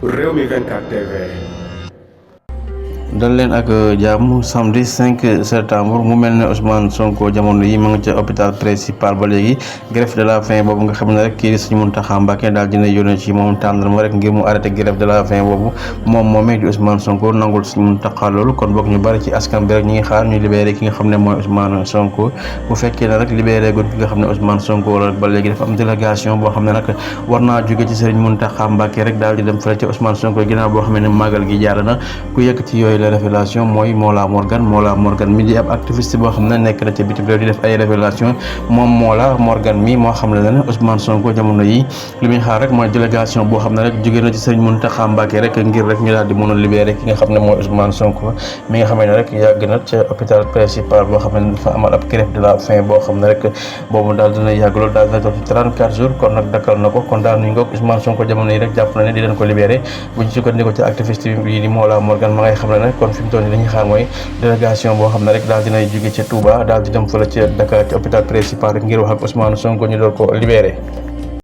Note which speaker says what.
Speaker 1: Rewmi 24 TV.
Speaker 2: dal leen ak jàmm samedi 5 septembre mu mel ne Ousmane Sonko jamono yi ma nga ca hôpital principal ba léegi grève de la faim boobu nga xam ne rek kii di Serigne Mountakha Mbacké daal dina yónnee ci moom tàndarma rek ngir mu arrêté grève de la faim boobu moom moomee di Ousmane Sonko nangul Serigne Mountakha loolu kon boog ñu bari ci askan bi rek ñi ngi xaar ñu libéré ki nga xam ne mooy Ousmane Sonko bu fekkee ne rek libéré gun ki nga xam ne Ousmane Sonko wala ba léegi dafa am délégation boo xam ne nag war naa jóge ci Serigne Mountakha Mbacké rek daal di dem fële ci Ousmane Sonko ginnaaw boo xam ne màggal gi jaar na ku yëkkati yooyu la révélation mooy Mollah Morgan mi di ab activiste boo xam ne nekk na ca bitim réew di def ay révélation moom Mollah Morgan mi moo xam ne Ousmane Sonko jamono yi li muy xaar rek mooy délégation boo xam ne rek jóge na ci Serigne Mountakha Mbacké rek ngir rek ñu daal di mën a libéré ki nga xam ne mooy Ousmane Sonko mi nga xam ne rek yàgg na ca hôpital principal boo xam ne dafa amal ab grève de la faim boo xam ne rek boobu daal dina yàgg loolu daal dina toog ci 34 jours kon nag dakkal na ko kon daal nuñ ngoog Ousmane Sonko jamono yi rek jàpp na ne di leen ko libéré buñ sukkandiko ci activiste yi di Mollah Morgan ma ngay xam ne kon fi mu toll nii li ñuy xaar mooy délégation boo xam ne rek daal dinay jóge ca Touba daal di dem fële ca Dakar ci hôpital principal rek ngir wax ak Ousmane Sonko ñu door ko libéré.